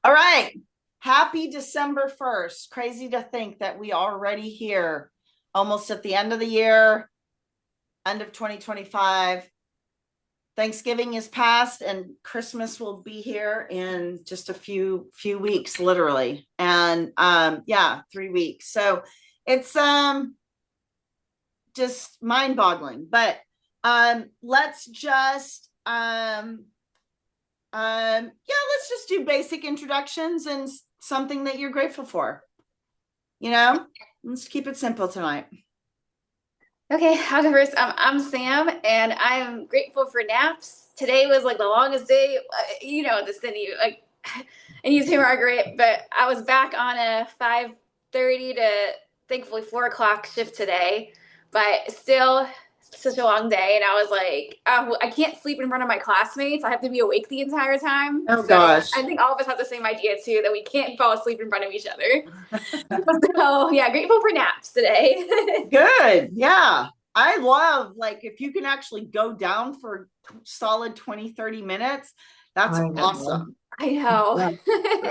All right. Happy December 1st. Crazy to think that we are already here, almost at the end of the year, end of 2025. Thanksgiving is past and Christmas will be here in just a few weeks, literally. And yeah, 3 weeks. So it's just mind-boggling. But let's just let's just do basic introductions and something that you're grateful for. Let's keep it simple tonight. Okay, I'll go first. I'm Sam, and I'm grateful for naps. Today was like the longest day, the city, and you say Margaret, but I was back on a 5:30 to thankfully 4 o'clock shift today, but still such a long day. And I was like, I can't sleep in front of my classmates. I have to be awake the entire time. Oh So gosh. I think all of us have the same idea too, that we can't fall asleep in front of each other. So yeah, grateful for naps today. Good. Yeah. I love, like, if you can actually go down for solid 20-30 minutes, that's awesome. I know.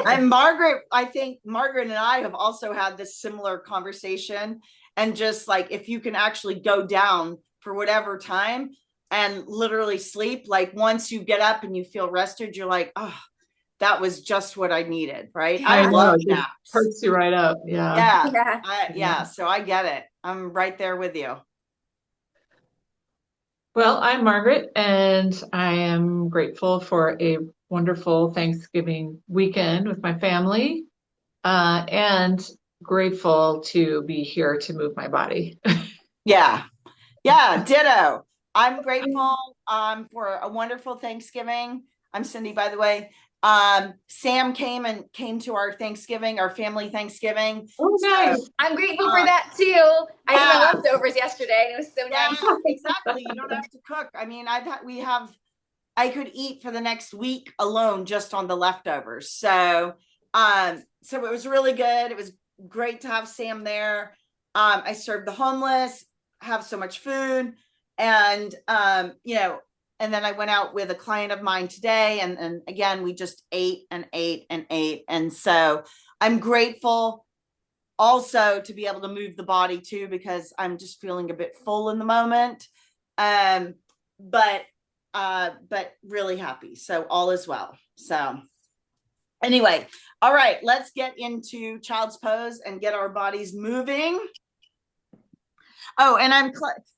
And Margaret, I think Margaret and I have also had this similar conversation. And just like, if you can actually go down for whatever time and literally sleep, like once you get up and you feel rested, you're like, oh, that was just what I needed, right? Yeah. I love It naps. perks you right up. Yeah. Yeah. So I get it. I'm right there with you. Well, I'm Margaret, and I am grateful for a wonderful Thanksgiving weekend with my family, and grateful to be here to move my body. Yeah. Yeah, ditto. I'm grateful for a wonderful Thanksgiving. I'm Cindy, by the way. Sam came to our Thanksgiving, our family Thanksgiving. Oh, nice. So, I'm grateful for that too. I had my leftovers yesterday and it was so nice. Exactly. You don't have to cook. I mean, I could eat for the next week alone just on the leftovers. So it was really good. It was great to have Sam there. I served the homeless, have so much food. And and then I went out with a client of mine today, and again, we just ate and ate and ate. And so I'm grateful also to be able to move the body too, because I'm just feeling a bit full in the moment. But really happy. So all is well. So anyway, all right, let's get into child's pose and get our bodies moving. Oh, and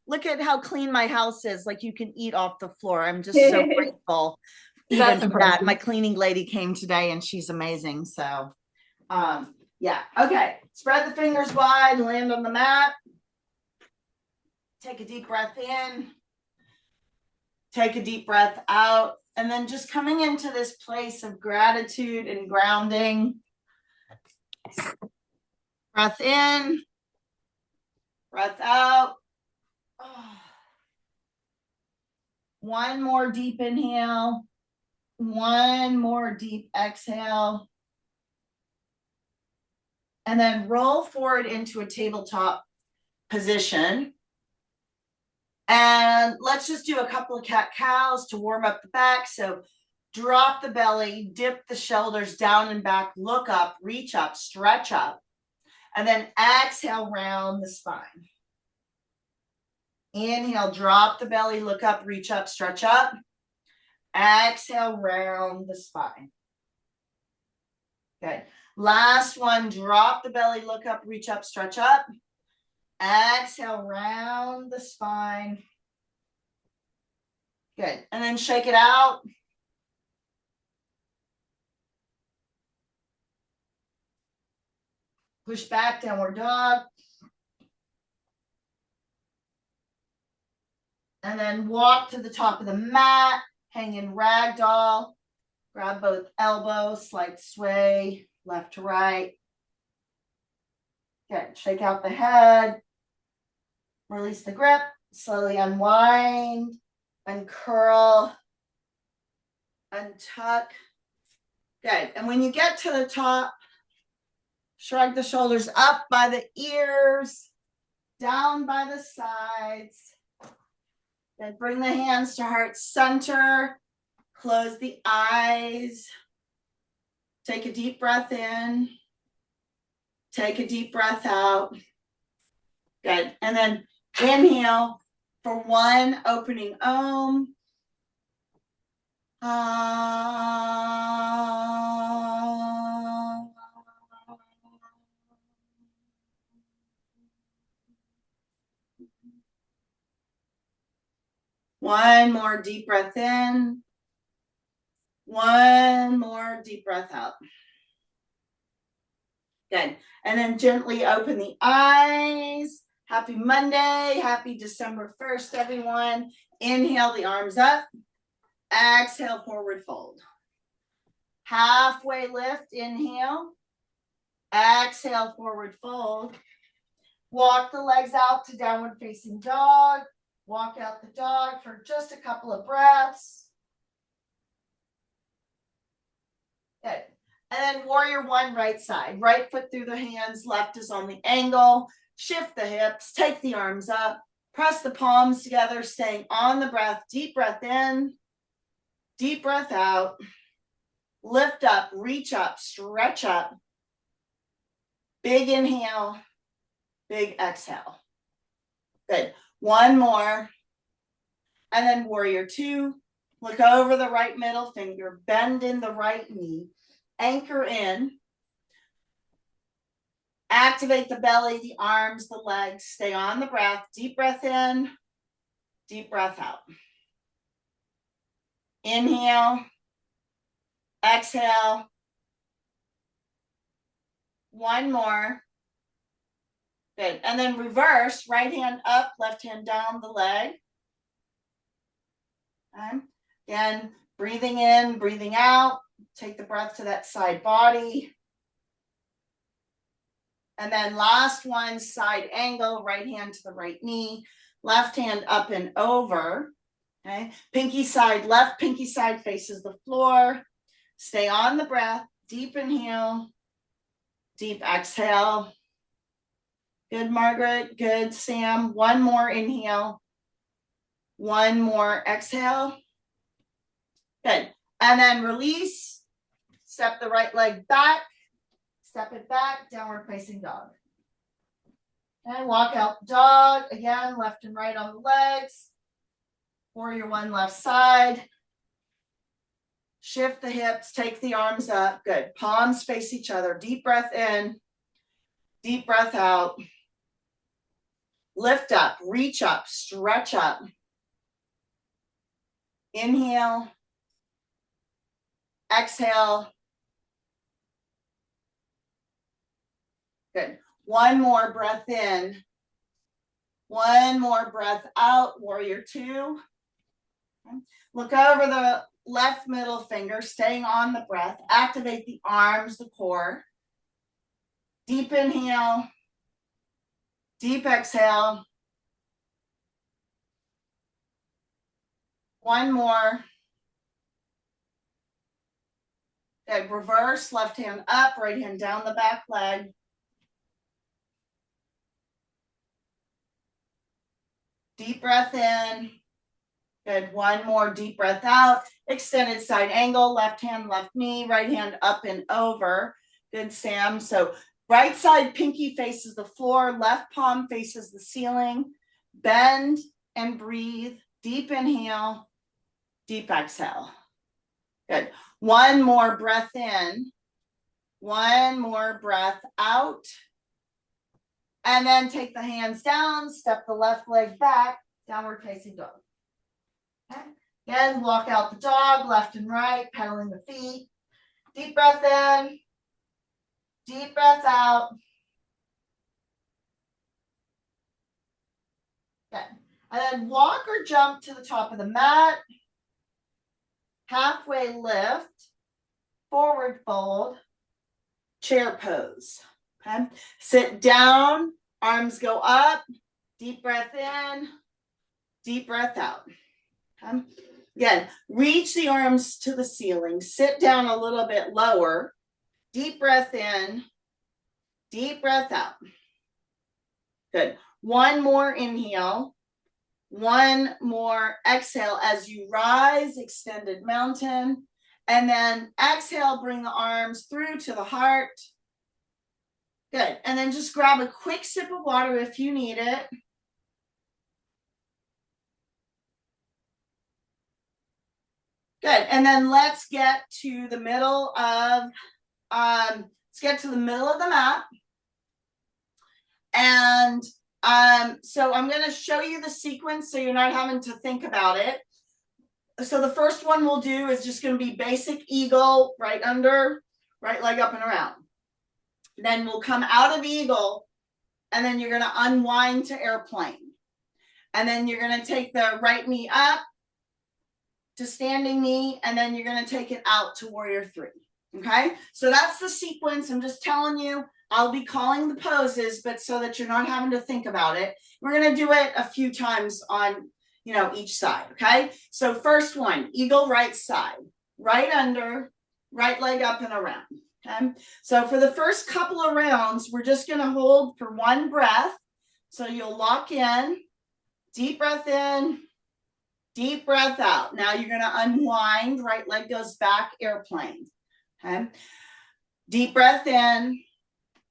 look at how clean my house is. Like, you can eat off the floor. I'm just so grateful. Even for that, my cleaning lady came today and she's amazing. So yeah. Okay. Spread the fingers wide, land on the mat. Take a deep breath in. Take a deep breath out. And then just coming into this place of gratitude and grounding. Breath in. Breath out. Oh. One more deep inhale. One more deep exhale. And then roll forward into a tabletop position. And let's just do a couple of cat-cows to warm up the back. So drop the belly, dip the shoulders down and back, look up, reach up, stretch up. And then exhale, round the spine. Inhale, drop the belly, look up, reach up, stretch up. Exhale, round the spine. Good. Last one, drop the belly, look up, reach up, stretch up. Exhale, round the spine. Good. And then shake it out. Push back, downward dog. And then walk to the top of the mat, hang in ragdoll. Grab both elbows, slight sway, left to right. Good. Shake out the head. Release the grip. Slowly unwind, uncurl, untuck. Good. And when you get to the top, shrug the shoulders up by the ears, down by the sides. Then bring the hands to heart center. Close the eyes. Take a deep breath in. Take a deep breath out. Good. And then inhale for one, opening Om. One more deep breath in. One more deep breath out. Good. And then gently open the eyes. Happy Monday. Happy December 1st, everyone. Inhale the arms up. Exhale, forward fold. Halfway lift, inhale. Exhale, forward fold. Walk the legs out to downward facing dog. Walk out the dog for just a couple of breaths. Good. And then warrior one, right side. Right foot through the hands, left is on the angle. Shift the hips, take the arms up. Press the palms together, staying on the breath. Deep breath in, deep breath out. Lift up, reach up, stretch up. Big inhale, big exhale. Good. One more. And then warrior two. Look over the right middle finger, bend in the right knee, anchor in. Activate the belly, the arms, the legs. Stay on the breath. Deep breath in, deep breath out. Inhale, exhale. One more. Good. And then reverse, right hand up, left hand down the leg. Okay. Again, breathing in, breathing out. Take the breath to that side body. And then last one, side angle, right hand to the right knee, left hand up and over. Okay. Pinky side left, pinky side faces the floor. Stay on the breath. Deep inhale, deep exhale. Good, Margaret. Good, Sam. One more inhale. One more exhale. Good. And then release. Step the right leg back. Step it back. Downward facing dog. And walk out dog. Again, left and right on the legs. Warrior one, left side. Shift the hips. Take the arms up. Good. Palms face each other. Deep breath in. Deep breath out. Lift up, reach up, stretch up. Inhale. Exhale. Good. One more breath in. One more breath out. Warrior two. Okay. Look over the left middle finger, staying on the breath. Activate the arms, the core. Deep inhale. Deep exhale. One more. Good. Reverse, left hand up, right hand down the back leg. Deep breath in. Good. One more deep breath out. Extended side angle, left hand, left knee, right hand up and over. Good, Sam. So right side pinky faces the floor, left palm faces the ceiling. Bend and breathe. Deep inhale, deep exhale. Good. One more breath in. One more breath out. And then take the hands down, step the left leg back, downward facing dog. Okay. Again, walk out the dog, left and right, pedaling the feet. Deep breath in, deep breath out. Good. And then walk or jump to the top of the mat. Halfway lift, forward fold, chair pose. Okay. Sit down, arms go up, deep breath in, deep breath out. Okay. Again, reach the arms to the ceiling, sit down a little bit lower, deep breath in, deep breath out. Good. One more inhale, one more exhale as you rise, extended mountain. And then exhale, bring the arms through to the heart. Good. And then just grab a quick sip of water if you need it. Good. And then let's get to the middle of the mat. And so I'm going to show you the sequence so you're not having to think about it. So the first one we'll do is just going to be basic eagle, right under, right leg up and around. Then we'll come out of eagle, and then you're going to unwind to airplane. And then you're going to take the right knee up to standing knee, and then you're going to take it out to warrior three. Okay, so that's the sequence. I'm just telling you, I'll be calling the poses, but so that you're not having to think about it. We're going to do it a few times on, each side. Okay, so first one, eagle right side, right under, right leg up and around. Okay, so for the first couple of rounds, we're just going to hold for one breath. So you'll lock in, deep breath in, deep breath out. Now you're going to unwind, right leg goes back, airplane. Okay, deep breath in,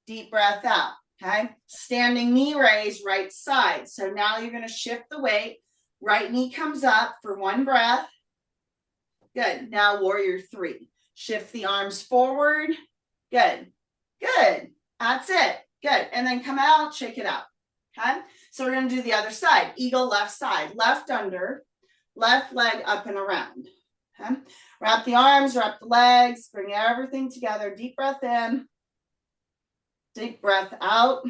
deep breath out. Okay, standing knee raise, right side. So now you're going to shift the weight. Right knee comes up for one breath. Good. Now warrior three. Shift the arms forward. Good. Good. That's it. Good. And then come out, shake it out. Okay, so we're going to do the other side. Eagle left side, left under, left leg up and around. Okay, wrap the arms, wrap the legs, bring everything together. Deep breath in, deep breath out.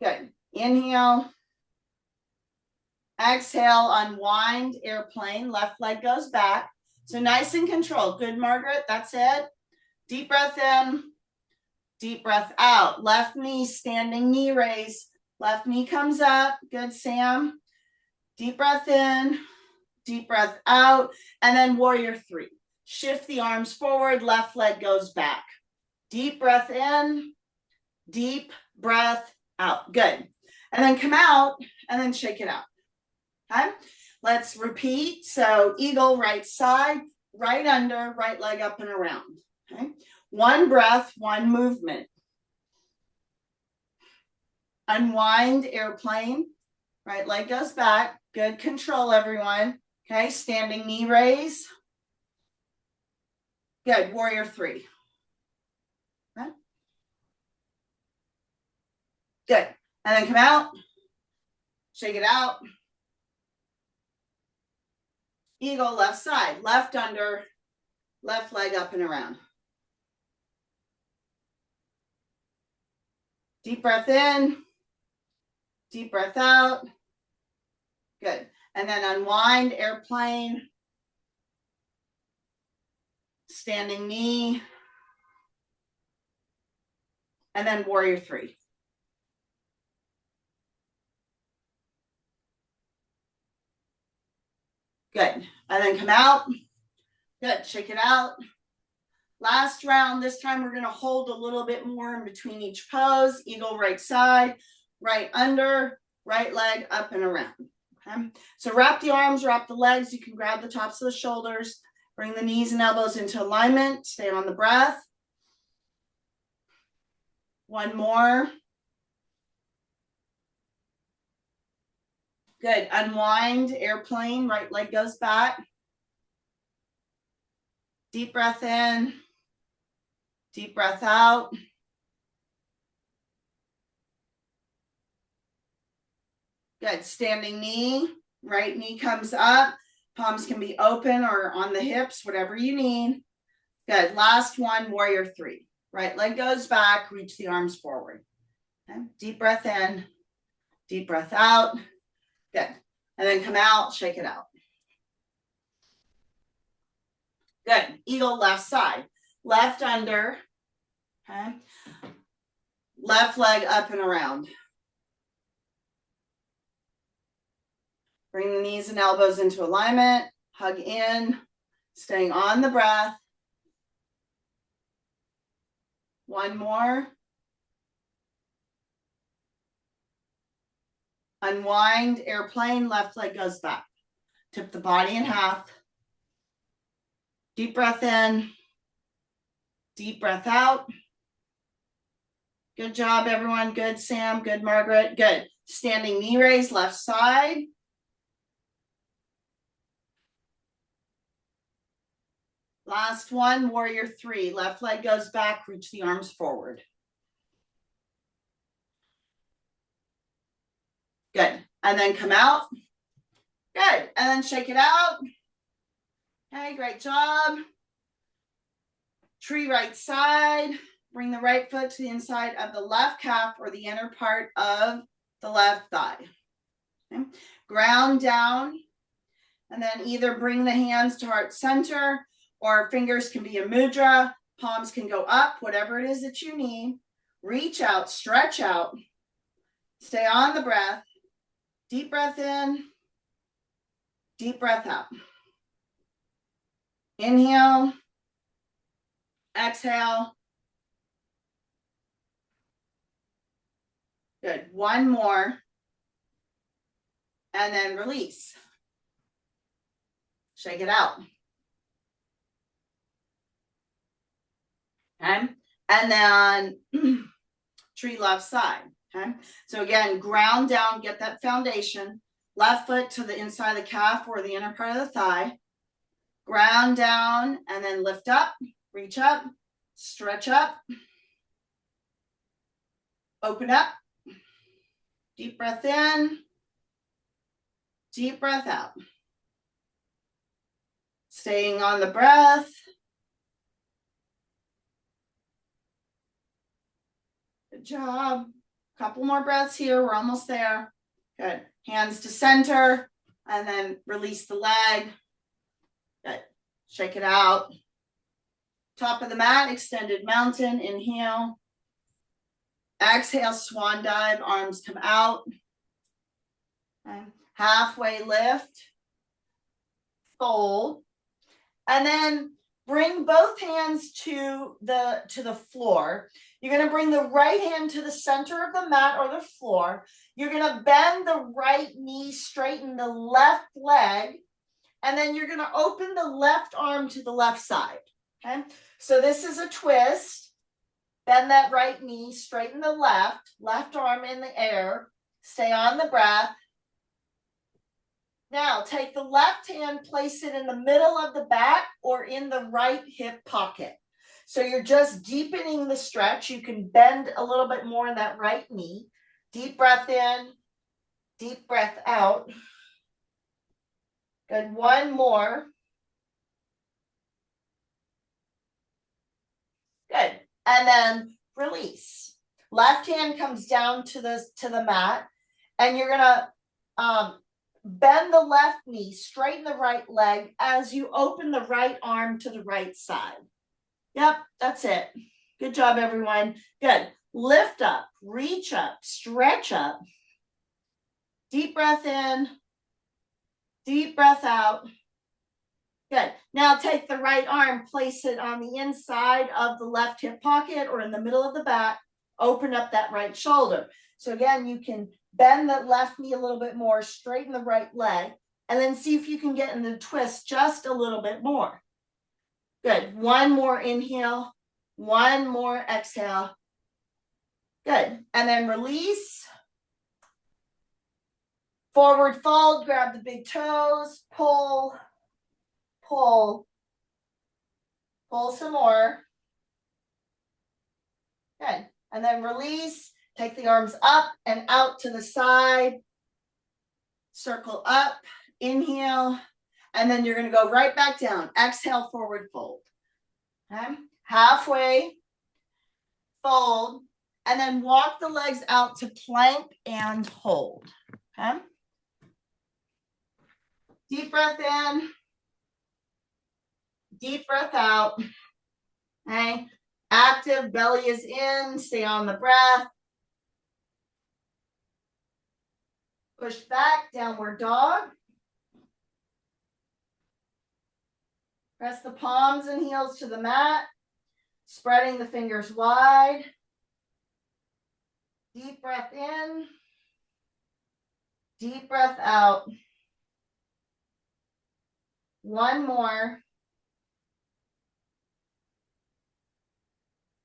Good. Inhale, exhale, unwind, airplane, left leg goes back. So nice and controlled. Good, Margaret. That's it. Deep breath in, deep breath out. Left knee, standing knee raise. Left knee comes up. Good, Sam. Deep breath in, deep breath out, and then warrior three. Shift the arms forward, left leg goes back. Deep breath in, deep breath out. Good. And then come out and then shake it out. Okay, let's repeat. So eagle right side, right under, right leg up and around. Okay, one breath, one movement. Unwind, airplane, right leg goes back. Good control, everyone. Okay, standing knee raise. Good, warrior three. Okay. Good, and then come out, shake it out. Eagle left side, left under, left leg up and around. Deep breath in, deep breath out. Good. And then unwind, airplane, standing knee, and then warrior three. Good. And then come out. Good. Shake it out. Last round. This time we're going to hold a little bit more in between each pose. Eagle right side, right under, right leg up and around. Okay. So wrap the arms, wrap the legs. You can grab the tops of the shoulders. Bring the knees and elbows into alignment. Stay on the breath. One more. Good. Unwind, airplane, right leg goes back. Deep breath in. Deep breath out. Good. Standing knee, right knee comes up. Palms can be open or on the hips, whatever you need. Good. Last one, warrior three. Right leg goes back, reach the arms forward. Okay. Deep breath in, deep breath out. Good. And then come out, shake it out. Good. Eagle left side, left under. Okay. Left leg up and around. Bring the knees and elbows into alignment. Hug in, staying on the breath. One more. Unwind, airplane, left leg goes back. Tip the body in half. Deep breath in. Deep breath out. Good job, everyone. Good, Sam. Good, Margaret. Good. Standing knee raise, left side. Last one, warrior three. Left leg goes back, reach the arms forward. Good. And then come out. Good. And then shake it out. Okay, great job. Tree right side. Bring the right foot to the inside of the left calf or the inner part of the left thigh. Okay. Ground down. And then either bring the hands to heart center, or fingers can be a mudra. Palms can go up, whatever it is that you need. Reach out, stretch out. Stay on the breath. Deep breath in. Deep breath out. Inhale. Exhale. Good. One more. And then release. Shake it out. Okay. And then tree left side. Okay. So again, ground down, get that foundation. Left foot to the inside of the calf or the inner part of the thigh. Ground down and then lift up, reach up, stretch up. Open up. Deep breath in. Deep breath out. Staying on the breath. Good job. Couple more breaths here. We're almost there. Good. Hands to center and then release the leg. Good. Shake it out. Top of the mat, extended mountain. Inhale. Exhale, swan dive. Arms come out. Okay. Halfway lift. Fold. And then bring both hands to the floor. You're going to bring the right hand to the center of the mat or the floor. You're going to bend the right knee, straighten the left leg, and then you're going to open the left arm to the left side. Okay? So this is a twist. Bend that right knee, straighten the left arm in the air. Stay on the breath. Now, take the left hand, place it in the middle of the back or in the right hip pocket. So you're just deepening the stretch. You can bend a little bit more in that right knee. Deep breath in, deep breath out. Good. One more. Good. And then release. Left hand comes down to the mat, and you're gonna bend the left knee, straighten the right leg as you open the right arm to the right side. Yep, that's it. Good job, everyone. Good. Lift up, reach up, stretch up. Deep breath in, deep breath out. Good. Now take the right arm, place it on the inside of the left hip pocket or in the middle of the back. Open up that right shoulder. So again, you can bend the left knee a little bit more, straighten the right leg, and then see if you can get in the twist just a little bit more. Good. One more inhale, one more exhale. Good. And then release. Forward fold, grab the big toes, pull, pull, pull some more. Good. And then release. Take the arms up and out to the side. Circle up, inhale, and then you're going to go right back down. Exhale, forward fold. Okay. Halfway, fold, and then walk the legs out to plank and hold. Okay. Deep breath in, deep breath out. Okay. Active, belly is in, stay on the breath. Push back, downward dog. Press the palms and heels to the mat, spreading the fingers wide. Deep breath in, deep breath out. One more.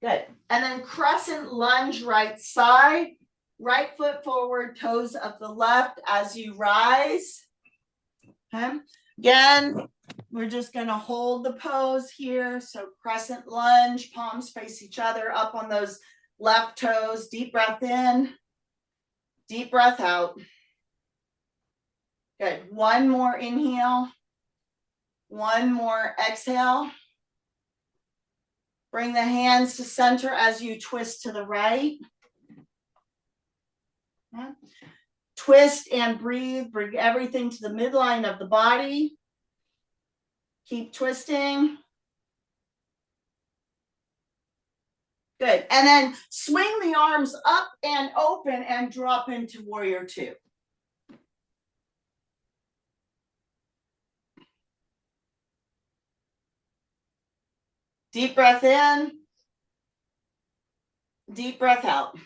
Good. And then crescent lunge right side, right foot forward, toes of the left as you rise. Okay. Again, we're just going to hold the pose here. So crescent lunge, palms face each other, up on those left toes. Deep breath in, deep breath out. Good. One more inhale. One more exhale. Bring the hands to center as you twist to the right. Okay. Twist and breathe. Bring everything to the midline of the body. Keep twisting. Good. And then swing the arms up and open and drop into warrior two. Deep breath in. Deep breath out.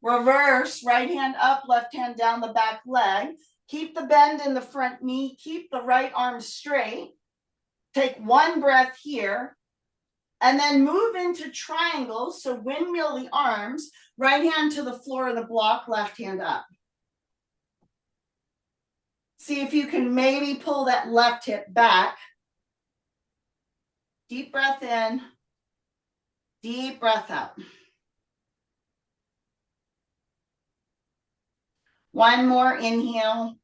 Reverse, right hand up, left hand down the back leg. Keep the bend in the front knee. Keep the right arm straight. Take one breath here. And then move into triangles. So windmill the arms, right hand to the floor of the block, left hand up. See if you can maybe pull that left hip back. Deep breath in, deep breath out. One more inhale.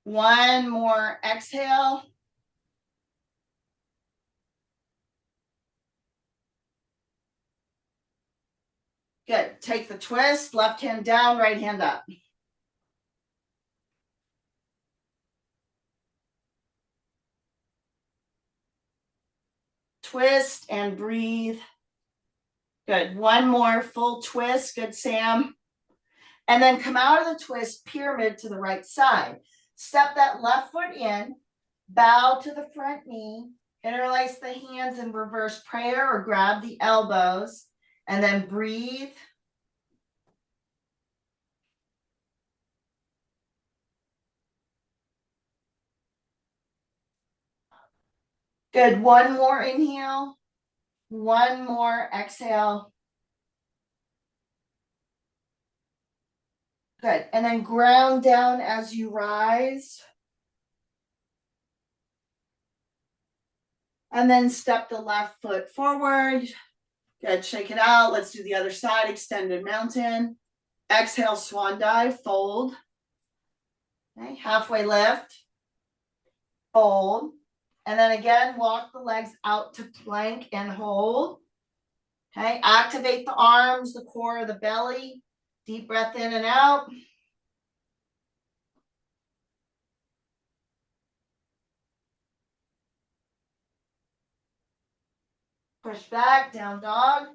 One more exhale. Good. Take the twist, left hand down, right hand up. Twist and breathe. Good. One more full twist. Good, Sam. And then come out of the twist, pyramid to the right side. Step that left foot in, bow to the front knee, interlace the hands in reverse prayer or grab the elbows, and then breathe. Good. One more inhale. One more exhale. Good. And then ground down as you rise. And then step the left foot forward. Good. Shake it out. Let's do the other side. Extended mountain. Exhale, swan dive. Fold. Okay. Halfway lift. Fold. And then again, walk the legs out to plank and hold. Okay. Activate the arms, the core of the belly. Deep breath in and out. Push back, down dog.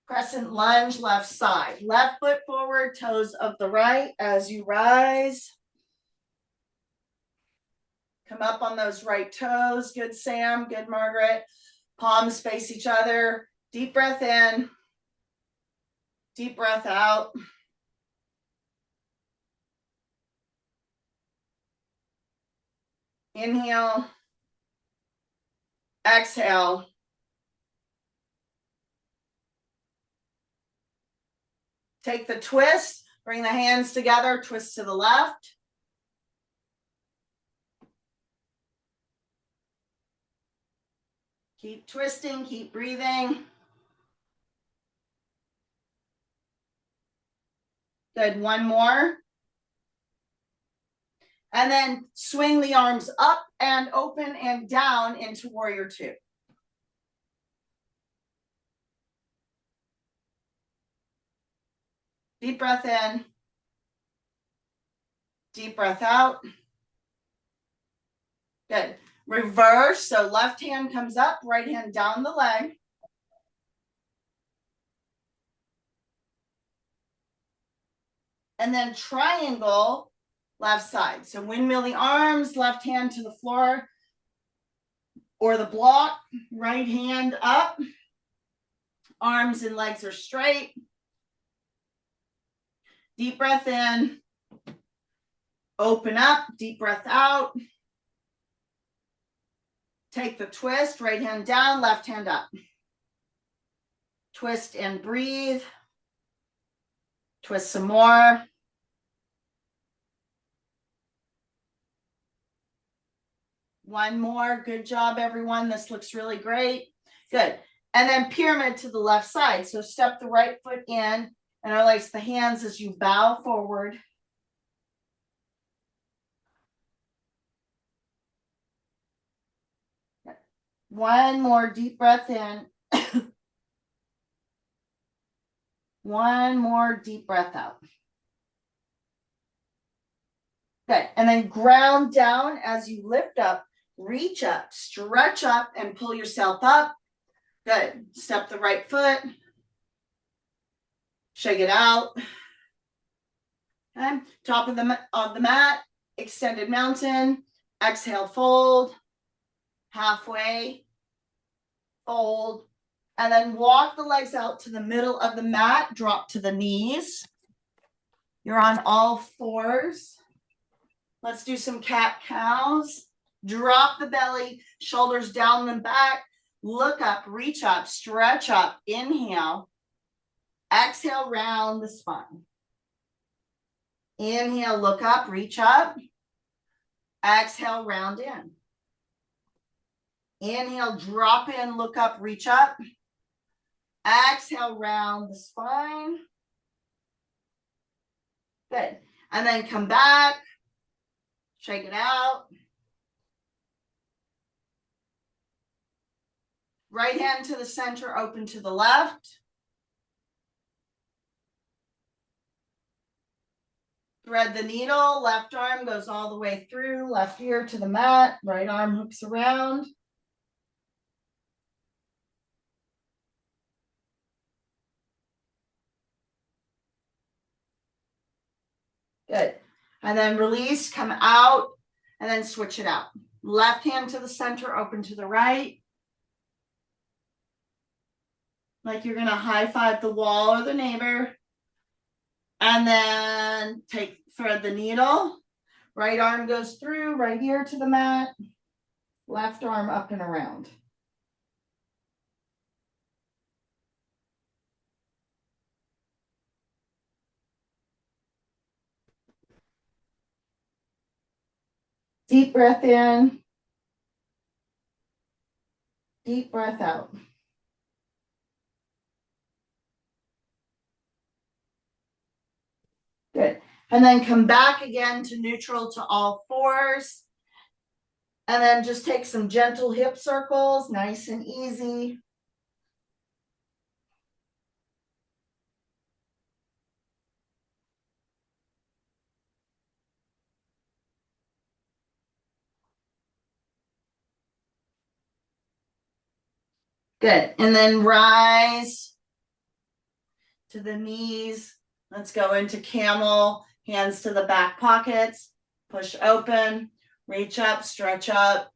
Crescent lunge, left side. Left foot forward, toes of the right as you rise. Come up on those right toes. Good, Sam. Good, Margaret. Palms face each other. Deep breath in. Deep breath out. Inhale. Exhale. Take the twist. Bring the hands together. Twist to the left. Keep twisting. Keep breathing. Good. One more. And then swing the arms up and open and down into warrior two. Deep breath in. Deep breath out. Good. Reverse. So left hand comes up, right hand down the leg. And then triangle left side. So windmill the arms, left hand to the floor or the block, right hand up. Arms and legs are straight. Deep breath in. Open up, deep breath out. Take the twist, right hand down, left hand up. Twist and breathe. Twist some more. One more. Good job, everyone. This looks really great. Good. And then pyramid to the left side. So step the right foot in and release the hands as you bow forward. One more deep breath in. One more deep breath out. Good. And then ground down as you lift up, reach up, stretch up, and pull yourself up. Good. Step the right foot. Shake it out. Okay. Top of the mat, extended mountain. Exhale, fold. Halfway, fold. And then walk the legs out to the middle of the mat. Drop to the knees. You're on all fours. Let's do some cat-cows. Drop the belly, shoulders down and back. Look up, reach up, stretch up. Inhale. Exhale, round the spine. Inhale, look up, reach up. Exhale, round in. Inhale, drop in, look up, reach up. Exhale, round the spine. Good. And then come back. Shake it out. Right hand to the center, open to the left. Thread the needle. Left arm goes all the way through. Left ear to the mat. Right arm hooks around. Good. And then release, come out, and then switch it out. Left hand to the center, open to the right. Like you're going to high five the wall or the neighbor. And then thread the needle. Right arm goes through, right ear to the mat. Left arm up and around. Deep breath in. Deep breath out. Good. And then come back again to neutral to all fours. And then just take some gentle hip circles, nice and easy. Good. And then rise to the knees. Let's go into camel, hands to the back pockets, push open, reach up, stretch up,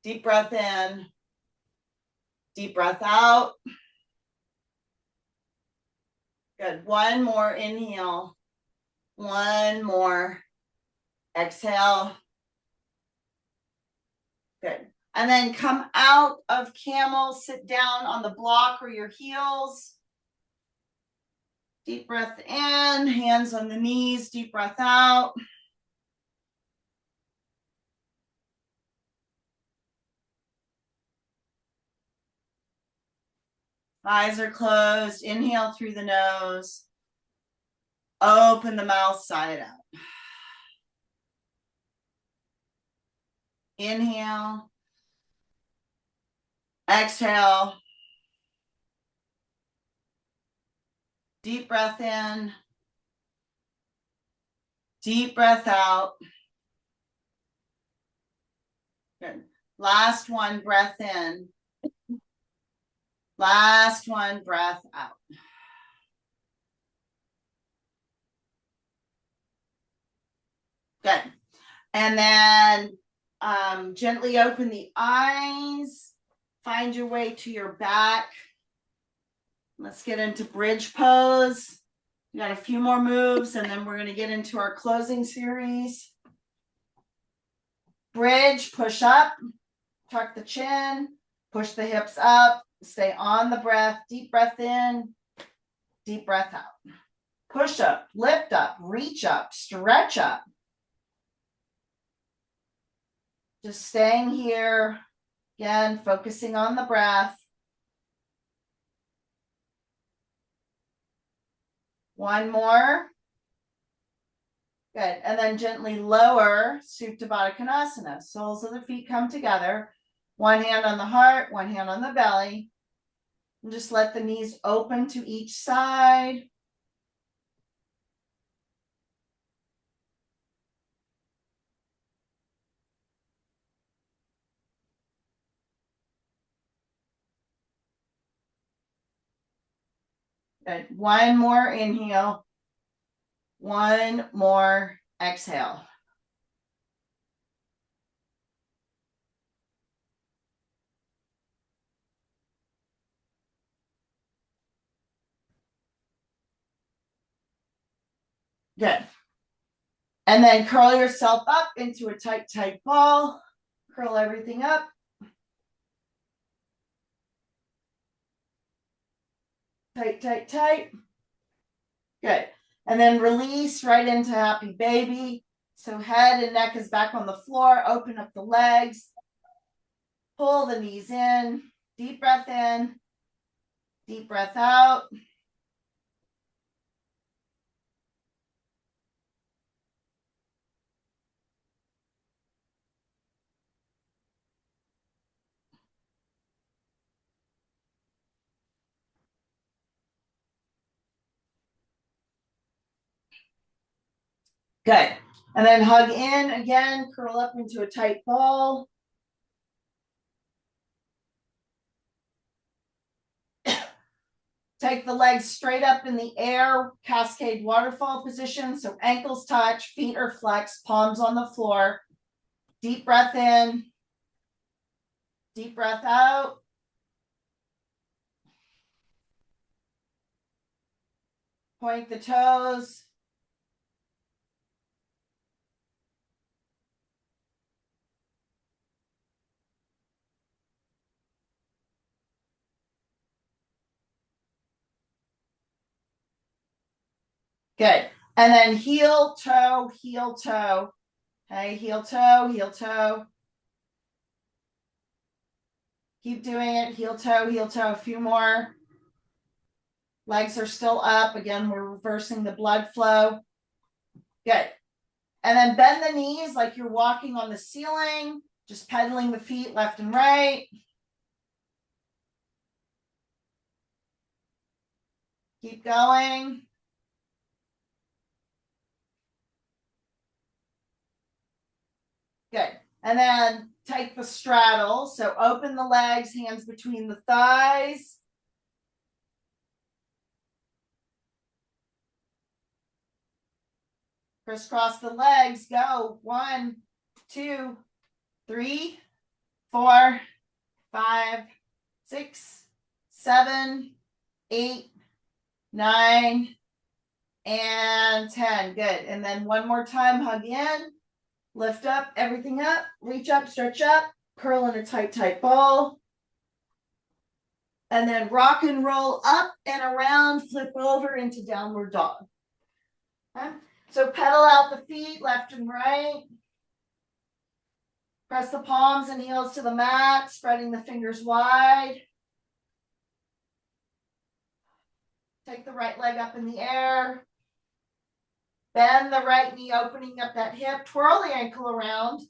deep breath in, deep breath out. Good. One more inhale, one more exhale. Good. And then come out of camel, sit down on the block or your heels. Deep breath in, hands on the knees, deep breath out. Eyes are closed. Inhale through the nose. Open the mouth side out. Inhale. Exhale. Deep breath in. Deep breath out. Good. Last one, breath in. Last one, breath out. Good. And then gently open the eyes. Find your way to your back. Let's get into bridge pose. We got a few more moves and then we're going to get into our closing series. Bridge, push up, tuck the chin, push the hips up, stay on the breath, deep breath in, deep breath out. Push up, lift up, reach up, stretch up. Just staying here, again, focusing on the breath. One more. Good. And then gently lower Supta Baddha Konasana. Soles of the feet come together. One hand on the heart, one hand on the belly. And just let the knees open to each side. Good. One more inhale. One more exhale. Good. And then curl yourself up into a tight, tight ball. Curl everything up. Tight, tight, tight. Good. And then release right into happy baby. So head and neck is back on the floor. Open up the legs. Pull the knees in. Deep breath in. Deep breath out. Good. And then hug in again. Curl up into a tight ball. Take the legs straight up in the air, cascade waterfall position. So ankles touch, feet are flexed, palms on the floor. Deep breath in. Deep breath out. Point the toes. Good. And then heel, toe, heel, toe. Okay, heel, toe, heel, toe. Keep doing it. Heel, toe, heel, toe. A few more. Legs are still up. Again, we're reversing the blood flow. Good. And then bend the knees like you're walking on the ceiling, just pedaling the feet left and right. Keep going. Good. And then take the straddle. So open the legs, hands between the thighs. Crisscross the legs. Go. 1, 2, 3, 4, 5, 6, 7, 8, 9, and 10. Good. And then one more time, hug in, lift up, everything up, reach up, stretch up, curl in a tight, tight ball. And then rock and roll up and around, flip over into downward dog. Okay. So pedal out the feet left and right. Press the palms and heels to the mat, spreading the fingers wide. Take the right leg up in the air. Bend the right knee, opening up that hip. Twirl the ankle around.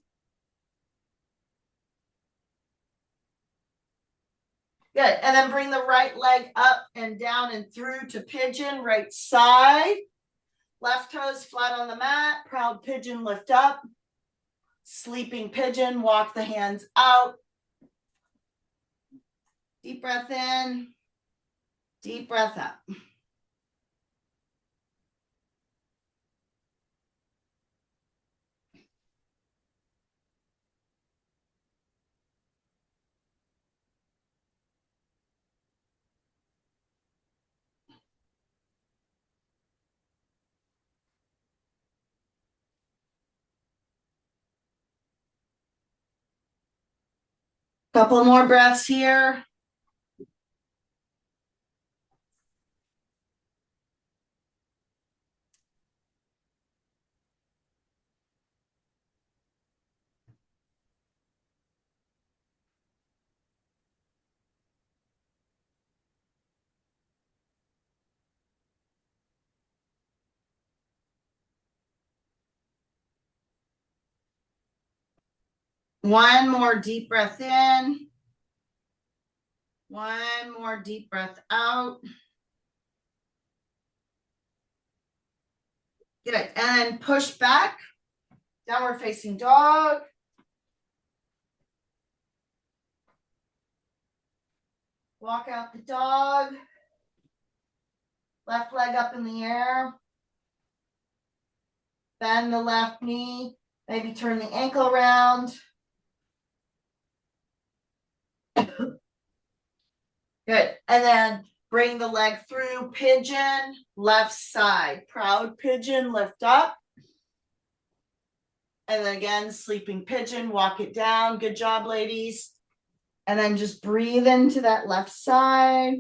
Good. And then bring the right leg up and down and through to pigeon, right side. Left toes flat on the mat. Proud pigeon, lift up. Sleeping pigeon, walk the hands out. Deep breath in. Deep breath out. Couple more breaths here. One more deep breath in. One more deep breath out. Good. And then push back. Downward facing dog. Walk out the dog. Left leg up in the air. Bend the left knee. Maybe turn the ankle around. Good. And then bring the leg through. Pigeon, left side. Proud pigeon, lift up. And then again, sleeping pigeon, walk it down. Good job, ladies. And then just breathe into that left side.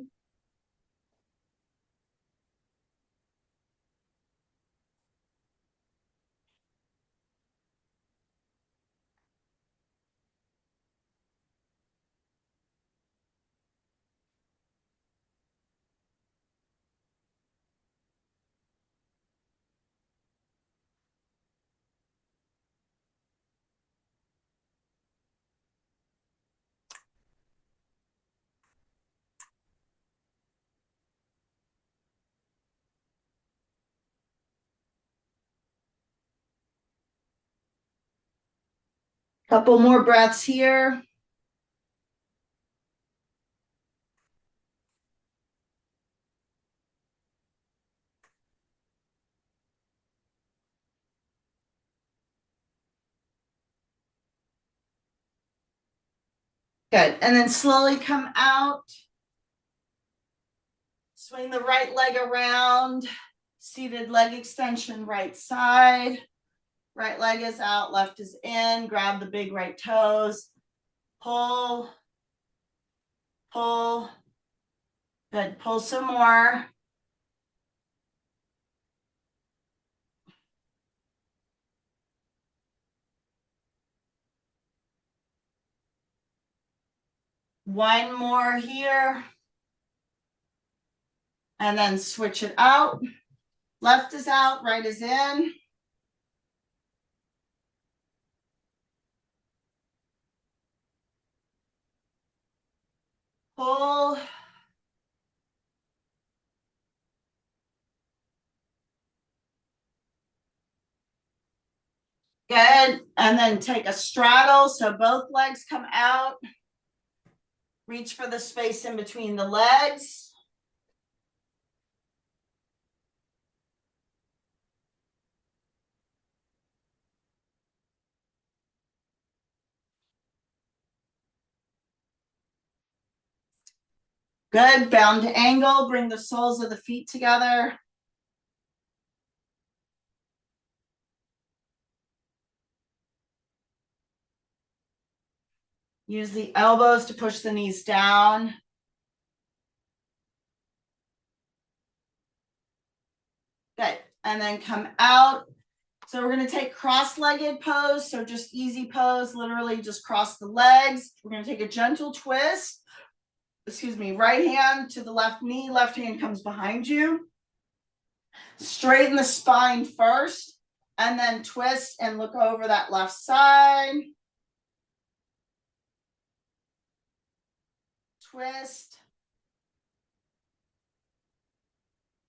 Couple more breaths here. Good. And then slowly come out. Swing the right leg around. Seated leg extension, right side. Right leg is out, left is in. Grab the big right toes. Pull. Pull. Good. Pull some more. One more here. And then switch it out. Left is out, right is in. Pull. Good. And then take a straddle so both legs come out. Reach for the space in between the legs. Good. Bound to angle. Bring the soles of the feet together. Use the elbows to push the knees down. Good. And then come out. So we're going to take cross-legged pose. So just easy pose, literally just cross the legs. We're going to take a gentle twist. Excuse me, right hand to the left knee, left hand comes behind you. Straighten the spine first, and then twist and look over that left side. Twist.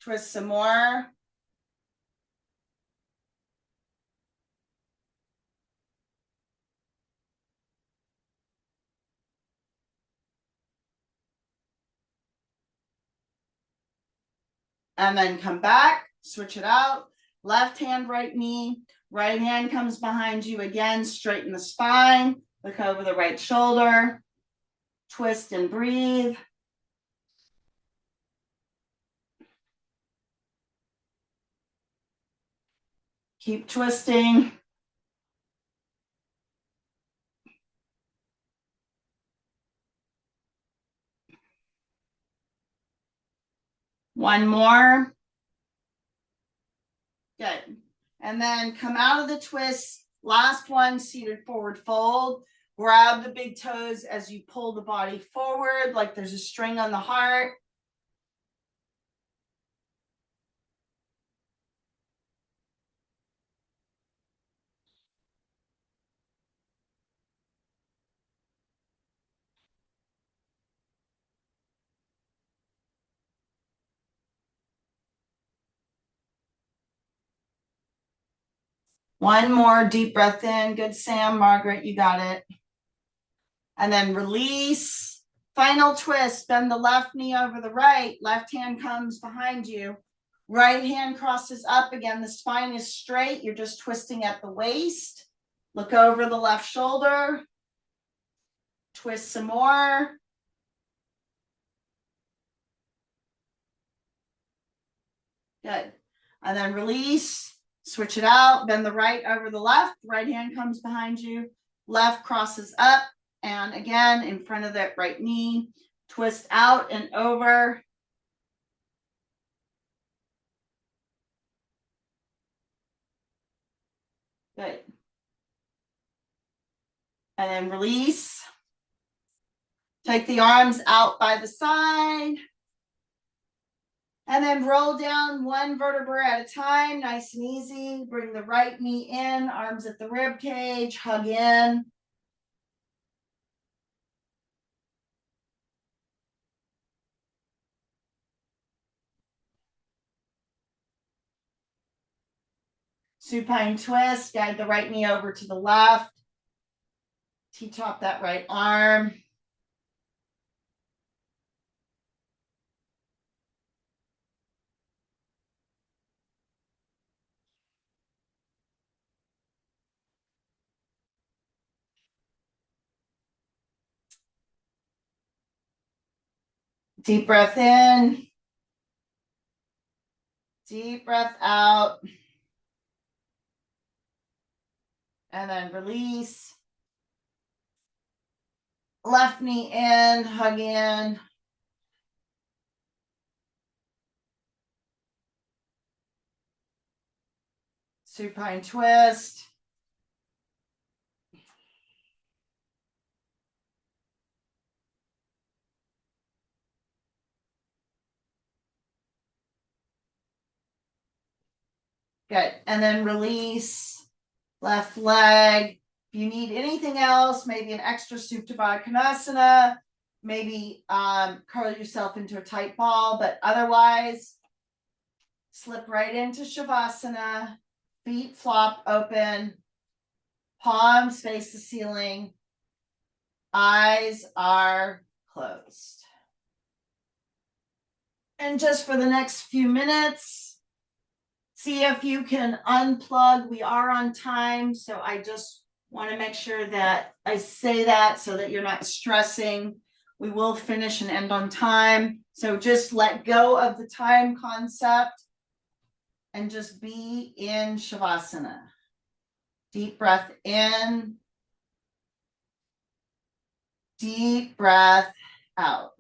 Twist some more. And then come back, switch it out. Left hand, right knee, right hand comes behind you again, straighten the spine, look over the right shoulder, twist and breathe. Keep twisting. One more. Good. And then come out of the twist. Last one, seated forward fold. Grab the big toes as you pull the body forward, like there's a string on the heart. One more deep breath in. Good, Sam. Margaret, you got it. And then release. Final twist. Bend the left knee over the right. Left hand comes behind you. Right hand crosses up again. The spine is straight. You're just twisting at the waist. Look over the left shoulder. Twist some more. Good. And then release. Switch it out. Bend the right over the left. Right hand comes behind you. Left crosses up. And again, in front of that right knee. Twist out and over. Good. And then release. Take the arms out by the side. And then roll down one vertebra at a time, nice and easy. Bring the right knee in, arms at the rib cage, hug in. Supine twist, guide the right knee over to the left. T-top that right arm. Deep breath in. Deep breath out. And then release. Left knee in, hug in. Supine twist. Good. And then release. Left leg. If you need anything else, maybe an extra Supta Baddha Konasana, maybe curl yourself into a tight ball, but otherwise, slip right into Shavasana, feet flop open, palms face the ceiling, eyes are closed. And just for the next few minutes, see if you can unplug. We are on time, so I just want to make sure that I say that so that you're not stressing. We will finish and end on time. So just let go of the time concept and just be in Shavasana. Deep breath in. Deep breath out.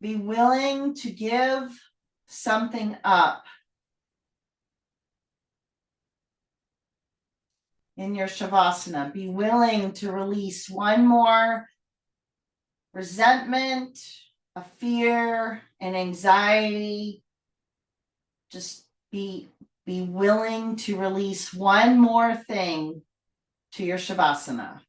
Be willing to give something up in your Shavasana. Be willing to release one more resentment, a fear, an anxiety. Just be willing to release one more thing to your Shavasana.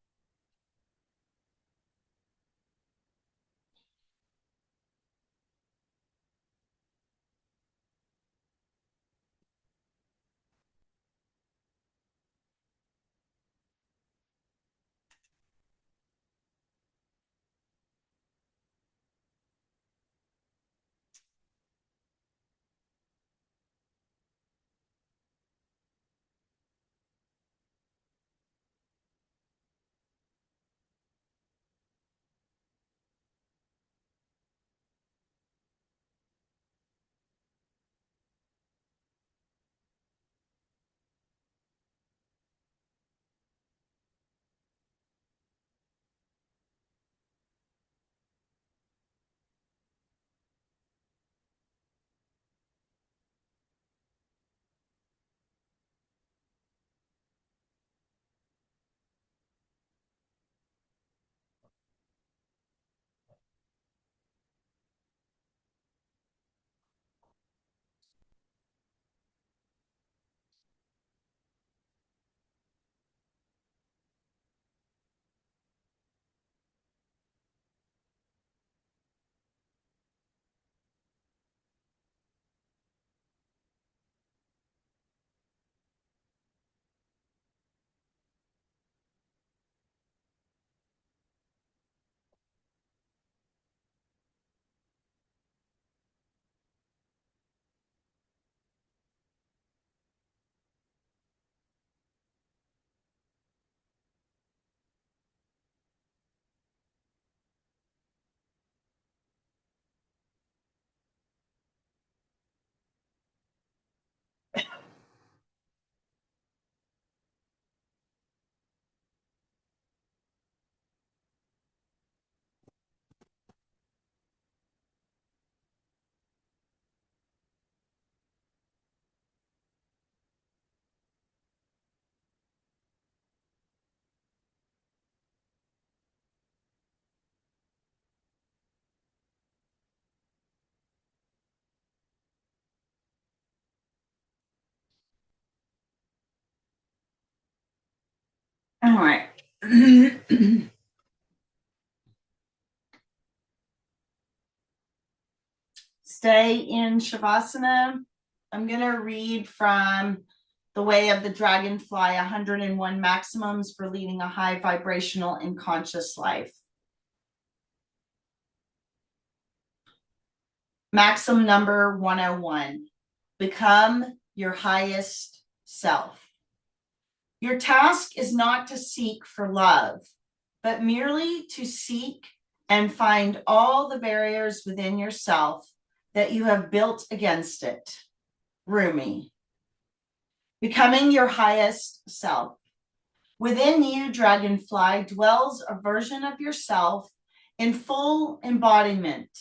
All right. Stay in Shavasana. I'm going to read from The Way of the Dragonfly, 101 Maxims for Leading a High Vibrational and Conscious Life. Maxim number 101. Become your highest self. Your task is not to seek for love, but merely to seek and find all the barriers within yourself that you have built against it. Rumi. Becoming your highest self. Within you, Dragonfly, dwells a version of yourself in full embodiment,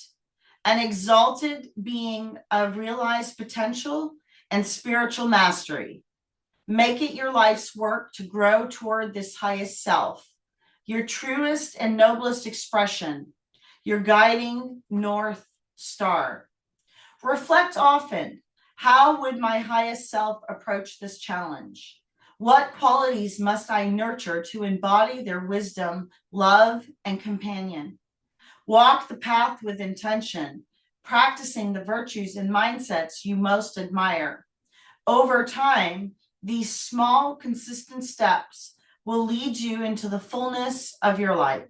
an exalted being of realized potential and spiritual mastery. Make it your life's work to grow toward this highest self, your truest and noblest expression, your guiding North Star. Reflect often, how would my highest self approach this challenge? What qualities must I nurture to embody their wisdom, love, and companion? Walk the path with intention, practicing the virtues and mindsets you most admire. Over time, these small, consistent steps will lead you into the fullness of your life.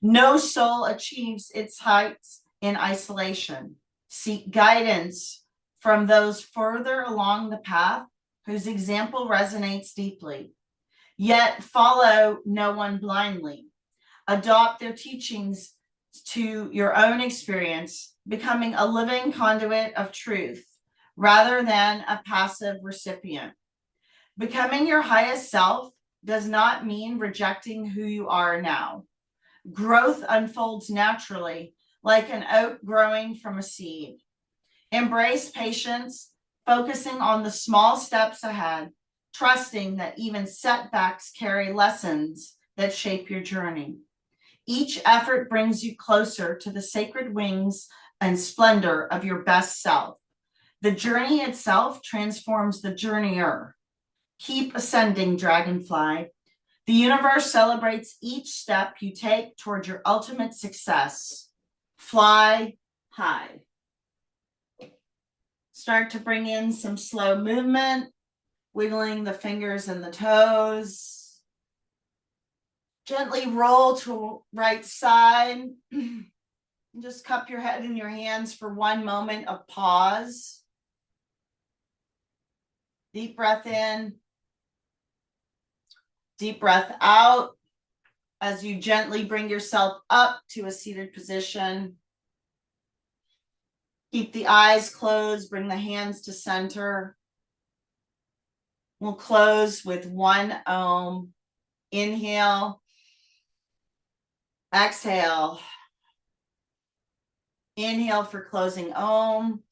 No soul achieves its heights in isolation. Seek guidance from those further along the path whose example resonates deeply. Yet follow no one blindly. Adopt their teachings to your own experience, becoming a living conduit of truth rather than a passive recipient. Becoming your highest self does not mean rejecting who you are now. Growth unfolds naturally, like an oak growing from a seed. Embrace patience, focusing on the small steps ahead, trusting that even setbacks carry lessons that shape your journey. Each effort brings you closer to the sacred wings and splendor of your best self. The journey itself transforms the journeyer. Keep ascending, Dragonfly. The universe celebrates each step you take toward your ultimate success. Fly high. Start to bring in some slow movement, wiggling the fingers and the toes. Gently roll to right side. Just cup your head in your hands for one moment of pause. Deep breath in. Deep breath out as you gently bring yourself up to a seated position. Keep the eyes closed, bring the hands to center. We'll close with one Om. Inhale. Exhale. Inhale for closing Om.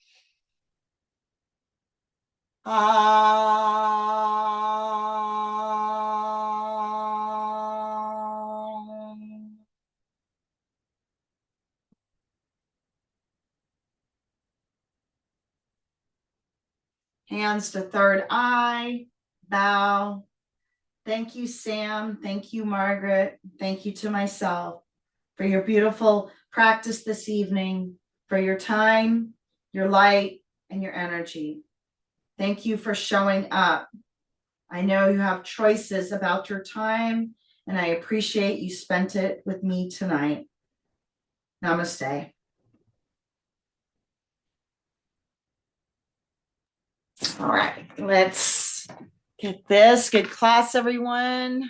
Hands to third eye, bow. Thank you, Sam. Thank you, Margaret. Thank you to myself for your beautiful practice this evening, for your time, your light, and your energy. Thank you for showing up. I know you have choices about your time, and I appreciate you spent it with me tonight. Namaste. All right, let's get this. Good class, everyone.